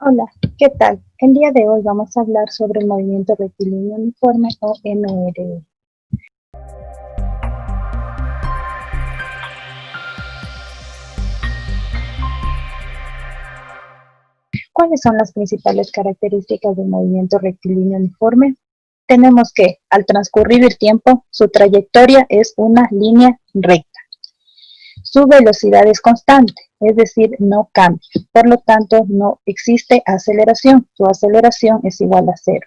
Hola, ¿qué tal? El día de hoy vamos a hablar sobre el movimiento rectilíneo uniforme o MRU. ¿Cuáles son las principales características del movimiento rectilíneo uniforme? Tenemos que, al transcurrir el tiempo, su trayectoria es una línea recta. Su velocidad es constante, es decir, no cambia. Por lo tanto, no existe aceleración. Su aceleración es igual a cero.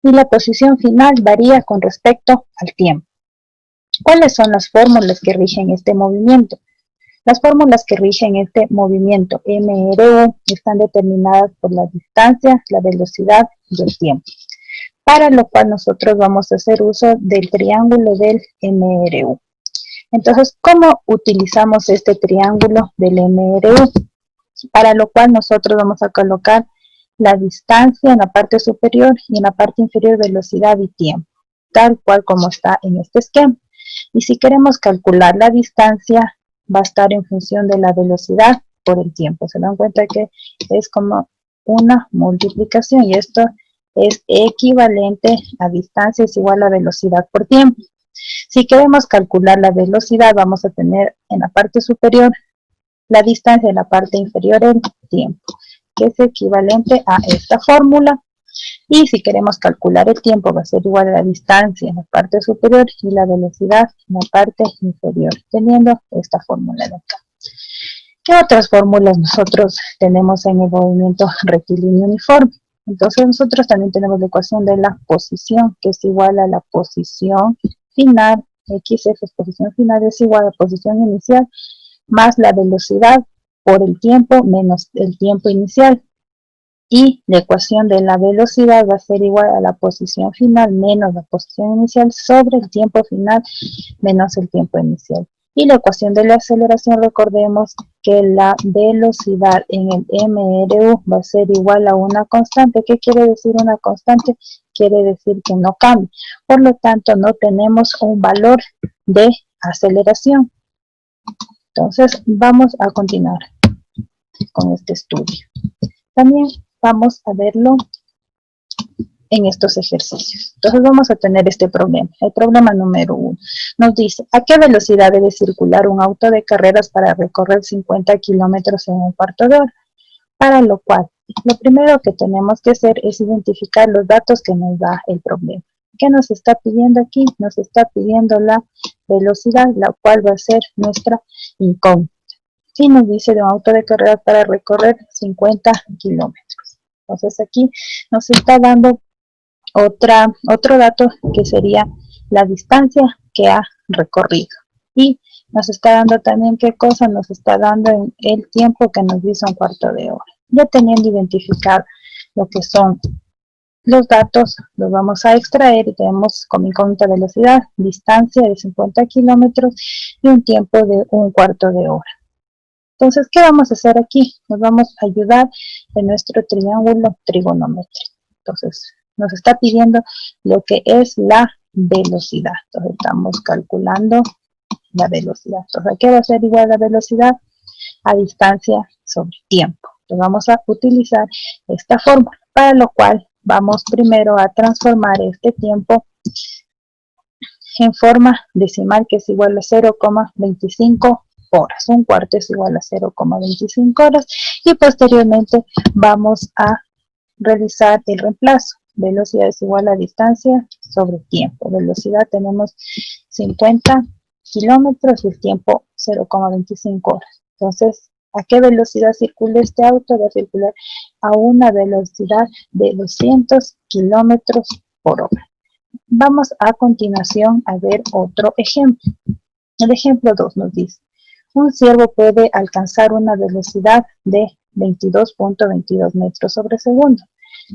Y la posición final varía con respecto al tiempo. ¿Cuáles son las fórmulas que rigen este movimiento? Las fórmulas que rigen este movimiento MRU están determinadas por la distancia, la velocidad y el tiempo, para lo cual nosotros vamos a hacer uso del triángulo del MRU. Entonces, ¿cómo utilizamos este triángulo del MRU? Para lo cual nosotros vamos a colocar la distancia en la parte superior y en la parte inferior velocidad y tiempo, tal cual como está en este esquema. Y si queremos calcular la distancia, va a estar en función de la velocidad por el tiempo. Se dan cuenta que es como una multiplicación y esto es equivalente a distancia es igual a velocidad por tiempo. Si queremos calcular la velocidad, vamos a tener en la parte superior la distancia, en la parte inferior el tiempo, que es equivalente a esta fórmula. Y si queremos calcular el tiempo, va a ser igual a la distancia en la parte superior y la velocidad en la parte inferior, teniendo esta fórmula de acá. ¿Qué otras fórmulas nosotros tenemos en el movimiento rectilíneo uniforme? Entonces nosotros también tenemos la ecuación de la posición, que es igual a la posición final, XF posición final es igual a la posición inicial, más la velocidad por el tiempo menos el tiempo inicial. Y la ecuación de la velocidad va a ser igual a la posición final menos la posición inicial sobre el tiempo final menos el tiempo inicial. Y la ecuación de la aceleración, recordemos que la velocidad en el MRU va a ser igual a una constante. ¿Qué quiere decir una constante? Quiere decir que no cambia. Por lo tanto, no tenemos un valor de aceleración. Entonces, vamos a continuar con este estudio. También vamos a verlo en estos ejercicios. Entonces vamos a tener este problema. El problema número 1 nos dice, ¿a qué velocidad debe circular un auto de carreras para recorrer 50 kilómetros en un cuarto de hora? Para lo cual, lo primero que tenemos que hacer es identificar los datos que nos da el problema. ¿Qué nos está pidiendo aquí? Nos está pidiendo la velocidad, la cual va a ser nuestra incógnita. Y nos dice de un auto de carreras para recorrer 50 kilómetros. Entonces aquí nos está dando otro dato que sería la distancia que ha recorrido. Y nos está dando también qué cosa, nos está dando el tiempo que nos dice un cuarto de hora. Ya teniendo identificado lo que son los datos, los vamos a extraer y tenemos como incógnita velocidad, distancia de 50 kilómetros y un tiempo de un cuarto de hora. Entonces, ¿qué vamos a hacer aquí? Nos vamos a ayudar en nuestro triángulo trigonométrico. Entonces, nos está pidiendo lo que es la velocidad. Entonces, estamos calculando la velocidad. Entonces, ¿a qué va a ser igual la velocidad? A distancia sobre tiempo. Entonces, vamos a utilizar esta fórmula, para lo cual vamos primero a transformar este tiempo en forma decimal, que es igual a 0,25 horas. Un cuarto es igual a 0,25 horas. Y posteriormente vamos a realizar el reemplazo. Velocidad es igual a distancia sobre tiempo. Velocidad tenemos 50 kilómetros y el tiempo 0,25 horas. Entonces, ¿a qué velocidad circula este auto? Va a circular a una velocidad de 200 kilómetros por hora. Vamos a continuación a ver otro ejemplo. El ejemplo 2 nos dice, un ciervo puede alcanzar una velocidad de 22.22 metros sobre segundo.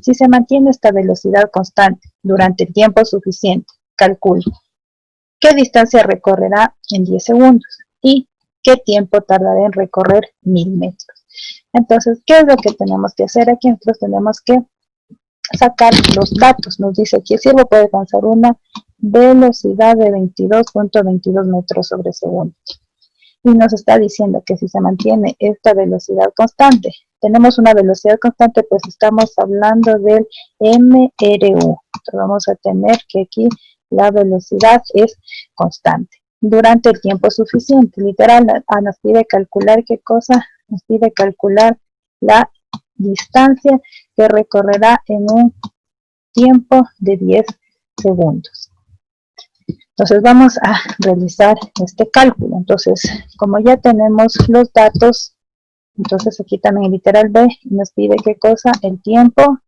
Si se mantiene esta velocidad constante durante el tiempo suficiente, calcule qué distancia recorrerá en 10 segundos y qué tiempo tardará en recorrer 1000 metros. Entonces, ¿qué es lo que tenemos que hacer aquí? Nosotros tenemos que sacar los datos. Nos dice que el ciervo puede alcanzar una velocidad de 22.22 metros sobre segundo. Y nos está diciendo que si se mantiene esta velocidad constante tenemos una velocidad constante, pues estamos hablando del MRU. Entonces vamos a tener que aquí la velocidad es constante durante el tiempo suficiente. Literal, nos pide calcular qué cosa, nos pide calcular la distancia que recorrerá en un tiempo de 10 segundos. Entonces vamos a realizar este cálculo. Entonces, como ya tenemos los datos, entonces aquí también el literal B nos pide qué cosa, el tiempo,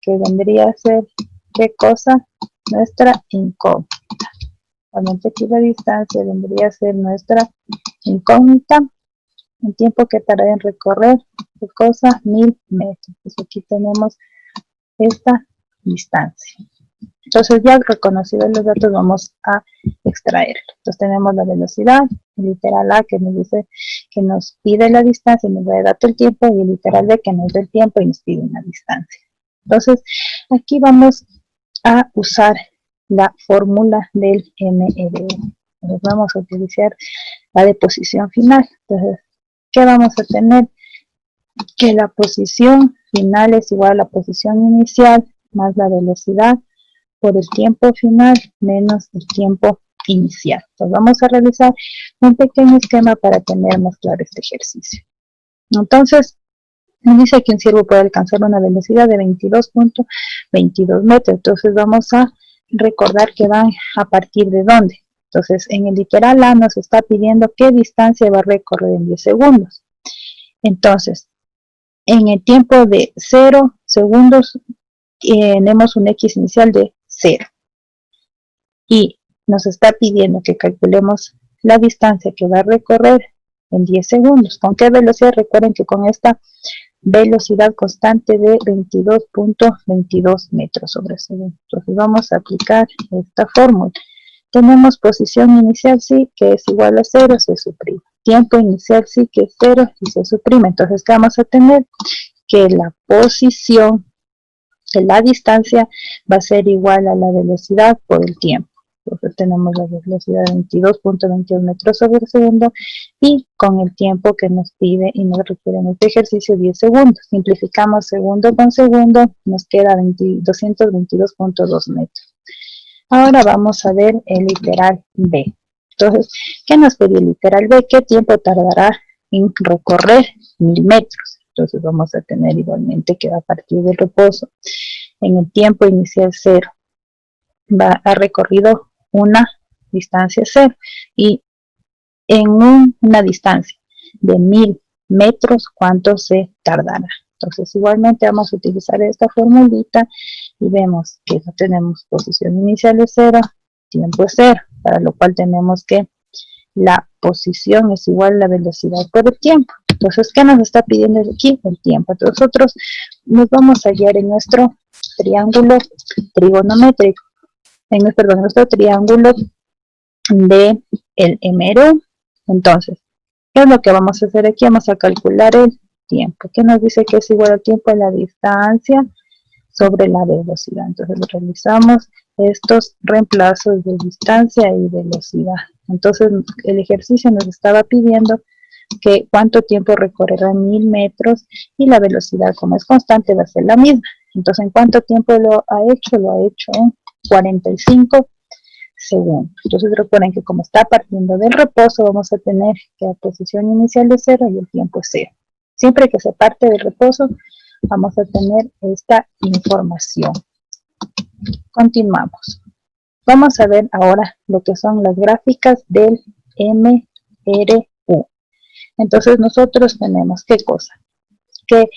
que vendría a ser qué cosa, nuestra incógnita. Obviamente aquí la distancia vendría a ser nuestra incógnita, el tiempo que tarda en recorrer, qué cosa, 1000 metros. Entonces aquí tenemos esta distancia. Entonces ya reconocidos los datos vamos a extraerlo. Entonces tenemos la velocidad, el literal A que nos dice que nos pide la distancia y nos da el dato el tiempo, y el literal B que nos da el tiempo y nos pide una distancia. Entonces aquí vamos a usar la fórmula del MRU. Entonces vamos a utilizar la de posición final. Entonces, ¿qué vamos a tener? Que la posición final es igual a la posición inicial más la velocidad por el tiempo final menos el tiempo inicial. Entonces vamos a realizar un pequeño esquema para tener más claro este ejercicio. Entonces, nos dice que un ciervo puede alcanzar una velocidad de 22.22 metros. Entonces vamos a recordar que van a partir de dónde. Entonces en el literal A nos está pidiendo qué distancia va a recorrer en 10 segundos. Entonces, en el tiempo de 0 segundos tenemos un X inicial de 0. Y nos está pidiendo que calculemos la distancia que va a recorrer en 10 segundos. ¿Con qué velocidad? Recuerden que con esta velocidad constante de 22.22 metros sobre segundo. Entonces vamos a aplicar esta fórmula. Tenemos posición inicial sí, que es igual a 0, se suprime. Tiempo inicial sí, que es 0 y se suprime. Entonces, ¿qué vamos a tener? Que la posición, que la distancia va a ser igual a la velocidad por el tiempo. Entonces tenemos la velocidad de 22.22 metros sobre segundo y con el tiempo que nos pide y nos requiere en este ejercicio 10 segundos. Simplificamos segundo con segundo, nos queda 222.2 metros. Ahora vamos a ver el literal B. Entonces, ¿qué nos pide el literal B? ¿Qué tiempo tardará en recorrer 1000 metros? Entonces vamos a tener igualmente que a partir del reposo, en el tiempo inicial 0, ha recorrido una distancia 0 y en una distancia de 1000 metros, ¿cuánto se tardará? Entonces igualmente vamos a utilizar esta formulita y vemos que no tenemos posición inicial de 0, tiempo es 0, para lo cual tenemos que la posición es igual a la velocidad por el tiempo. Entonces, ¿qué nos está pidiendo aquí? El tiempo. Entonces, nosotros nos vamos a guiar en nuestro triángulo trigonométrico, en nuestro triángulo de el MRU. Entonces, ¿qué es lo que vamos a hacer aquí? Vamos a calcular el tiempo. ¿Qué nos dice que es igual al tiempo? La distancia sobre la velocidad. Entonces realizamos estos reemplazos de distancia y velocidad. Entonces el ejercicio nos estaba pidiendo que cuánto tiempo recorrerá 1000 metros y la velocidad, como es constante, va a ser la misma. Entonces, ¿en cuánto tiempo lo ha hecho? Lo ha hecho en 45 segundos. Entonces recuerden que como está partiendo del reposo, vamos a tener que la posición inicial es 0 y el tiempo es 0. Siempre que se parte del reposo, vamos a tener esta información. Continuamos. Vamos a ver ahora lo que son las gráficas del MRU. Entonces nosotros tenemos ¿qué cosa? Que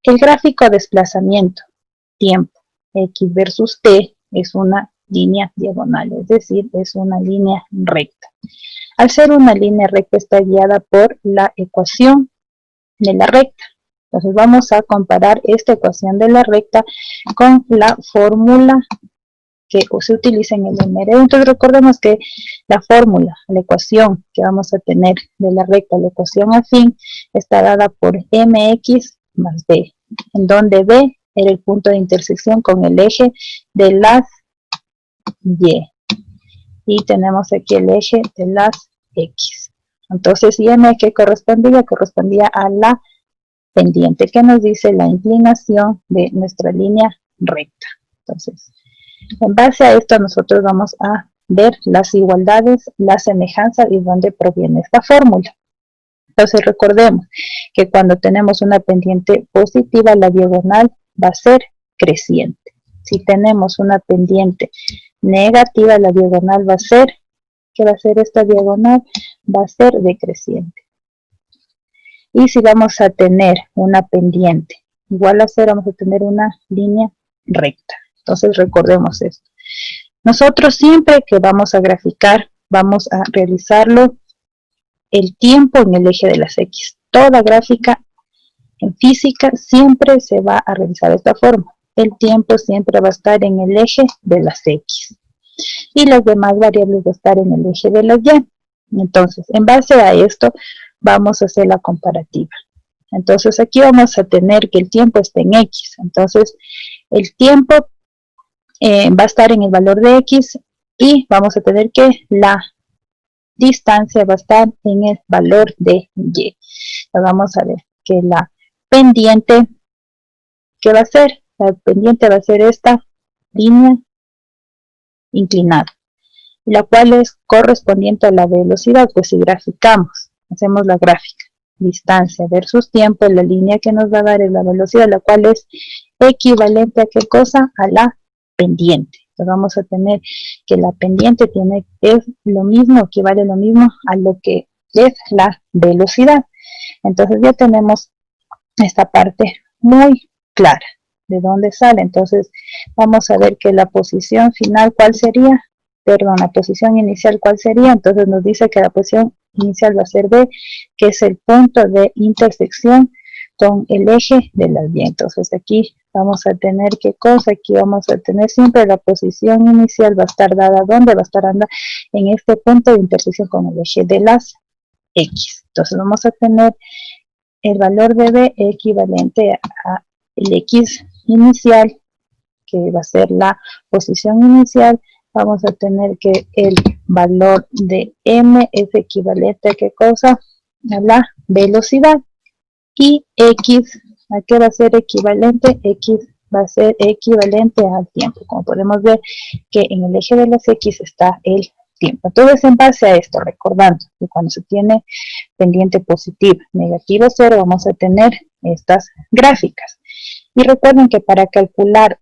el gráfico de desplazamiento, tiempo, X versus T, es una línea diagonal, es decir, es una línea recta. Al ser una línea recta está guiada por la ecuación de la recta. Entonces vamos a comparar esta ecuación de la recta con la fórmula que se utiliza en el MRU. Entonces recordemos que la fórmula, la ecuación que vamos a tener de la recta, la ecuación afín, está dada por mx más b, en donde b era el punto de intersección con el eje de las y. Y tenemos aquí el eje de las x. Entonces, ¿y m qué correspondía? Correspondía a la pendiente, que nos dice la inclinación de nuestra línea recta. Entonces, en base a esto nosotros vamos a ver las igualdades, la semejanza y dónde proviene esta fórmula. Entonces recordemos que cuando tenemos una pendiente positiva, la diagonal va a ser creciente. Si tenemos una pendiente negativa, la diagonal va a ser, ¿qué va a ser esta diagonal? Va a ser decreciente. Y si vamos a tener una pendiente igual a 0, vamos a tener una línea recta. Entonces recordemos esto. Nosotros siempre que vamos a graficar, vamos a realizarlo el tiempo en el eje de las X. Toda gráfica en física siempre se va a realizar de esta forma. El tiempo siempre va a estar en el eje de las X. Y las demás variables van a estar en el eje de las Y. Entonces, en base a esto, vamos a hacer la comparativa. Entonces, aquí vamos a tener que el tiempo está en X. Entonces, el tiempo va a estar en el valor de X y vamos a tener que la distancia va a estar en el valor de Y. Entonces, vamos a ver que la pendiente, ¿qué va a ser? La pendiente va a ser esta línea inclinada, la cual es correspondiente a la velocidad. Pues si graficamos, hacemos la gráfica, distancia versus tiempo, la línea que nos va a dar es la velocidad, la cual es equivalente a ¿qué cosa? A la pendiente. Entonces vamos a tener que la pendiente es lo mismo, equivale lo mismo a lo que es la velocidad. Entonces ya tenemos esta parte muy clara de dónde sale. Entonces vamos a ver que la posición final, ¿cuál sería? Perdón, la posición inicial, ¿cuál sería? Entonces nos dice que la posición inicial va a ser B, que es el punto de intersección con el eje de las Y. Entonces aquí vamos a tener ¿qué cosa? Aquí vamos a tener siempre la posición inicial va a estar dada, ¿dónde? Va a estar dada en este punto de intersección con el eje de las X. Entonces vamos a tener el valor de B equivalente a el X inicial, que va a ser la posición inicial. Vamos a tener que el valor de M es equivalente a ¿qué cosa? A la velocidad. Y X, ¿a qué va a ser equivalente? X va a ser equivalente al tiempo. Como podemos ver que en el eje de las X está el tiempo. Entonces, en base a esto, recordando que cuando se tiene pendiente positiva, negativa 0, vamos a tener estas gráficas. Y recuerden que para calcular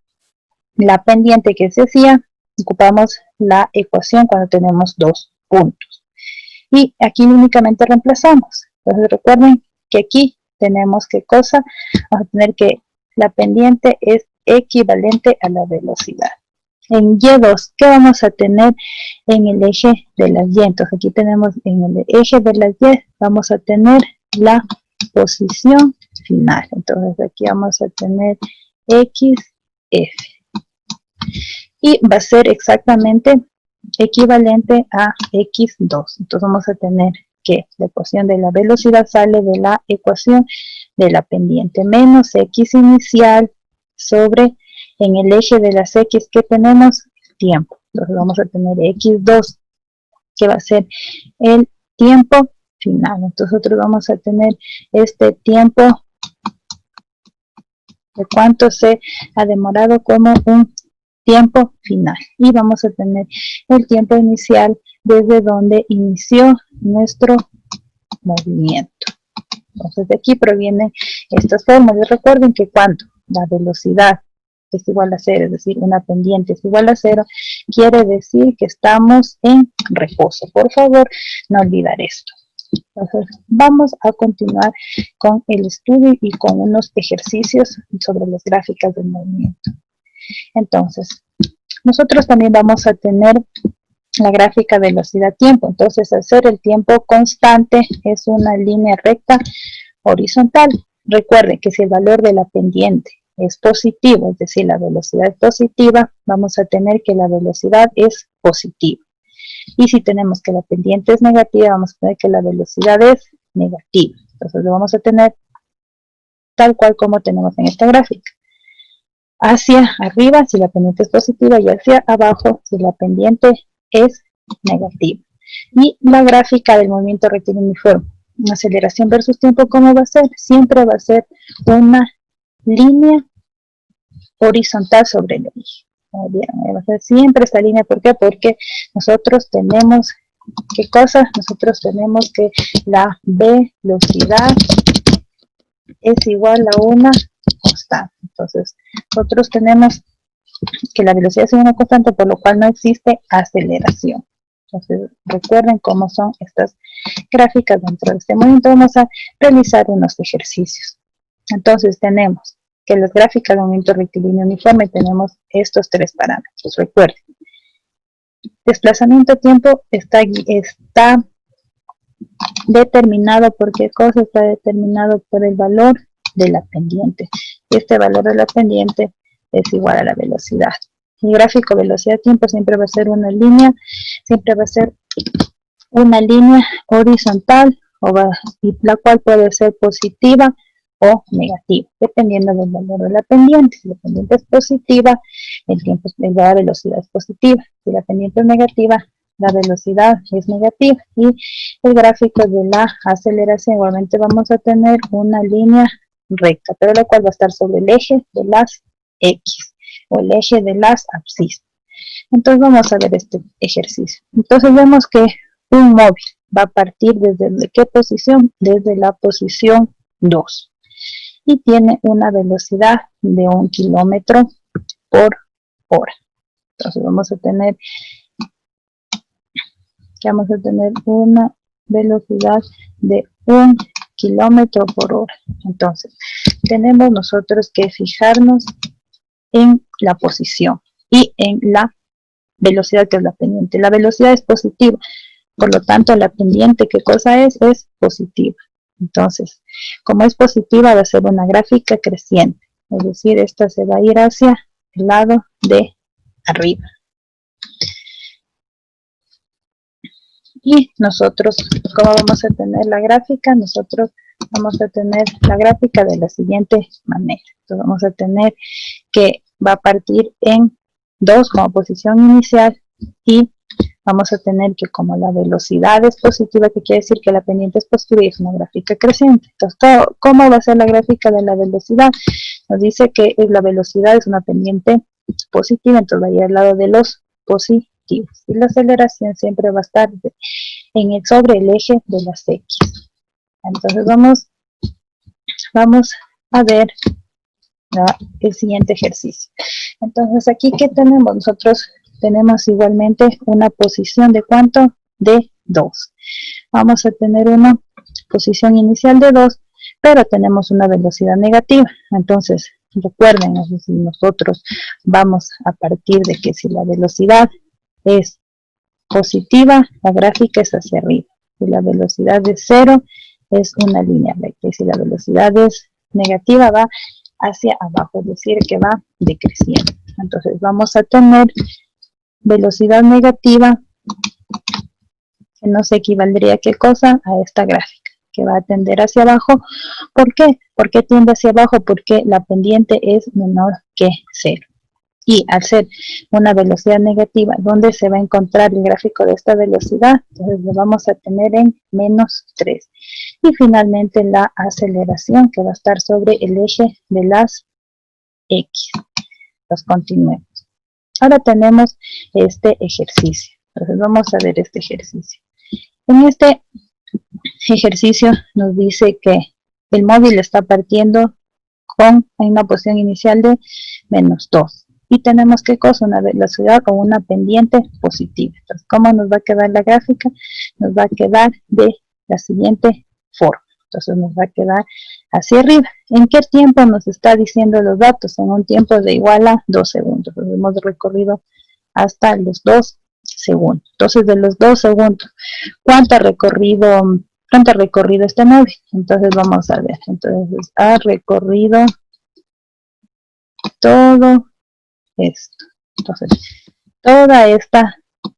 la pendiente que se hacía, ocupamos la ecuación cuando tenemos dos puntos. Y aquí únicamente reemplazamos. Entonces recuerden que aquí tenemos ¿qué cosa? Vamos a tener que la pendiente es equivalente a la velocidad. En Y2, ¿qué vamos a tener en el eje de las Y? Entonces aquí tenemos en el eje de las Y, vamos a tener la posición final. Entonces aquí vamos a tener XF. Y va a ser exactamente equivalente a X2. Entonces vamos a tener que la ecuación de la velocidad sale de la ecuación de la pendiente menos X inicial sobre en el eje de las X que tenemos tiempo. Entonces vamos a tener X2 que va a ser el tiempo final. Entonces nosotros vamos a tener este tiempo de cuánto se ha demorado como un tiempo final. Y vamos a tener el tiempo inicial desde donde inició nuestro movimiento. Entonces de aquí provienen estas fórmulas. Recuerden que cuando la velocidad es igual a 0, es decir, una pendiente es igual a 0, quiere decir que estamos en reposo. Por favor, no olvidar esto. Entonces, vamos a continuar con el estudio y con unos ejercicios sobre las gráficas del movimiento. Entonces, nosotros también vamos a tener la gráfica velocidad-tiempo. Entonces, hacer el tiempo constante es una línea recta horizontal. Recuerden que si el valor de la pendiente es positivo, es decir, la velocidad es positiva, vamos a tener que la velocidad es positiva. Y si tenemos que la pendiente es negativa, vamos a tener que la velocidad es negativa. Entonces lo vamos a tener tal cual como tenemos en esta gráfica. Hacia arriba si la pendiente es positiva y hacia abajo si la pendiente es negativa. Y la gráfica del movimiento rectilíneo uniforme. aceleración versus tiempo, ¿cómo va a ser? Siempre va a ser una línea horizontal sobre el eje. Va a ser siempre esta línea. ¿Por qué? Porque nosotros tenemos, ¿qué cosa? Nosotros tenemos que la velocidad es igual a una constante. Entonces, nosotros tenemos que la velocidad es una constante, por lo cual no existe aceleración. Entonces, recuerden cómo son estas gráficas dentro de este momento. Vamos a realizar unos ejercicios. Entonces, tenemos que las gráficas de movimiento rectilíneo uniforme tenemos estos tres parámetros. Recuerden, desplazamiento tiempo está determinado por qué cosa, está determinado por el valor de la pendiente. Y este valor de la pendiente es igual a la velocidad. El gráfico velocidad-tiempo siempre va a ser una línea, siempre va a ser una línea horizontal, y la cual puede ser positiva o negativa, dependiendo del valor de la pendiente. Si la pendiente es positiva, la velocidad es positiva. Si la pendiente es negativa, la velocidad es negativa. Y el gráfico de la aceleración, igualmente vamos a tener una línea recta, pero la cual va a estar sobre el eje de las X o el eje de las abscisas. Entonces vamos a ver este ejercicio. Entonces vemos que un móvil va a partir ¿desde qué posición? Desde la posición 2. Y tiene una velocidad de 1 kilómetro por hora. Entonces vamos a tener una velocidad de 1 kilómetro por hora. Entonces, tenemos nosotros que fijarnos en la posición y en la velocidad, que es la pendiente. La velocidad es positiva, por lo tanto la pendiente, ¿qué cosa es? Es positiva. Entonces, como es positiva, va a ser una gráfica creciente, es decir, esta se va a ir hacia el lado de arriba. Y nosotros, ¿cómo vamos a tener la gráfica? Nosotros vamos a tener la gráfica de la siguiente manera. Entonces vamos a tener que va a partir en 2 como posición inicial, y vamos a tener que como la velocidad es positiva, que quiere decir que la pendiente es positiva y es una gráfica creciente. Entonces, ¿cómo va a ser la gráfica de la velocidad? Nos dice que la velocidad es una pendiente positiva, entonces va a ir al lado de los positivos. Y la aceleración siempre va a estar sobre el eje de las X. Entonces vamos a ver el siguiente ejercicio. Entonces aquí, ¿qué tenemos? Nosotros tenemos igualmente una posición de ¿cuánto? De 2. Vamos a tener una posición inicial de 2, pero tenemos una velocidad negativa. Entonces, recuerden, nosotros vamos a partir de que si la velocidad es positiva, la gráfica es hacia arriba. Si la velocidad es 0, es una línea recta. Y si la velocidad es negativa, va hacia abajo, es decir, que va decreciendo. Entonces vamos a tener velocidad negativa, que nos equivaldría, ¿qué cosa? A esta gráfica, que va a tender hacia abajo. ¿Por qué? ¿Por qué tiende hacia abajo? Porque la pendiente es menor que 0. Y al ser una velocidad negativa, ¿dónde se va a encontrar el gráfico de esta velocidad? Entonces lo vamos a tener en menos 3. Y finalmente la aceleración, que va a estar sobre el eje de las X. Pues continuemos. Ahora tenemos este ejercicio. Entonces vamos a ver este ejercicio. En este ejercicio nos dice que el móvil está partiendo en una posición inicial de menos 2. Y tenemos ¿qué cosa? Una velocidad o una pendiente positiva. Entonces, ¿cómo nos va a quedar la gráfica? Nos va a quedar de la siguiente forma. Entonces nos va a quedar hacia arriba. ¿En qué tiempo nos está diciendo los datos? En un tiempo de igual a 2 segundos. Entonces hemos recorrido hasta los 2 segundos. Entonces de los 2 segundos, ¿cuánto ha recorrido este móvil? Entonces vamos a ver. Entonces ha recorrido todo esto. Entonces, toda esta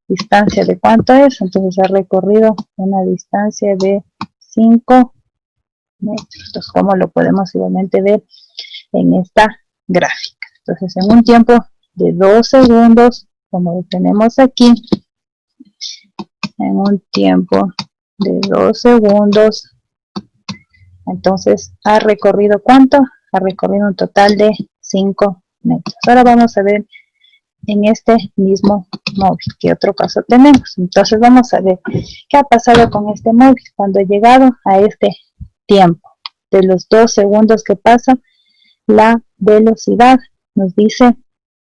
distancia, ¿de cuánto es? Entonces ha recorrido una distancia de 5 metros. Entonces, ¿cómo lo podemos igualmente ver en esta gráfica? Entonces, en un tiempo de 2 segundos, como lo tenemos aquí, en un tiempo de 2 segundos, Entonces, ¿ha recorrido cuánto? Ha recorrido un total de 5 metros. Ahora vamos a ver en este mismo móvil qué otro caso tenemos. Entonces, vamos a ver qué ha pasado con este móvil cuando ha llegado a este tiempo. De los 2 segundos que pasa, la velocidad nos dice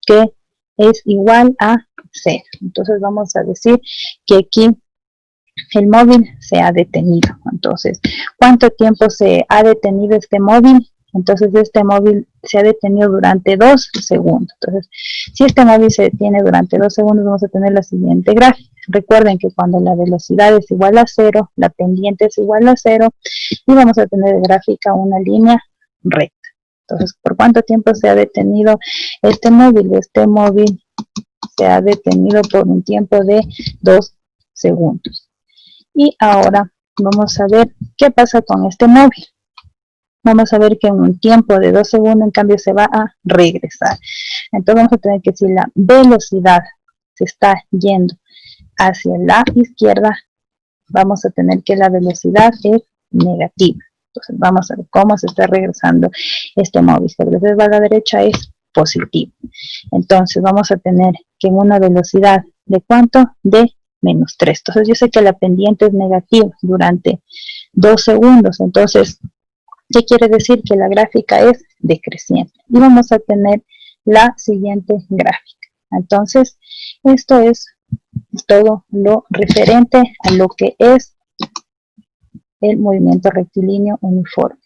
que es igual a 0. Entonces, vamos a decir que aquí el móvil se ha detenido. Entonces, ¿cuánto tiempo se ha detenido este móvil? Entonces, este móvil se ha detenido durante 2 segundos. Entonces, si este móvil se detiene durante 2 segundos, vamos a tener la siguiente gráfica. Recuerden que cuando la velocidad es igual a 0, la pendiente es igual a 0, y vamos a tener de gráfica una línea recta. Entonces, ¿por cuánto tiempo se ha detenido este móvil? Este móvil se ha detenido por un tiempo de 2 segundos. Y ahora vamos a ver qué pasa con este móvil. Vamos a ver que en un tiempo de 2 segundos, en cambio, se va a regresar. Entonces vamos a tener que si la velocidad se está yendo hacia la izquierda, vamos a tener que la velocidad es negativa. Entonces vamos a ver cómo se está regresando este móvil. Si la velocidad va a la derecha es positivo. Entonces vamos a tener que en una velocidad de ¿cuánto? De menos 3. Entonces yo sé que la pendiente es negativa durante 2 segundos. Entonces, ¿qué quiere decir? Que la gráfica es decreciente. Y vamos a tener la siguiente gráfica. Entonces, esto es todo lo referente a lo que es el movimiento rectilíneo uniforme.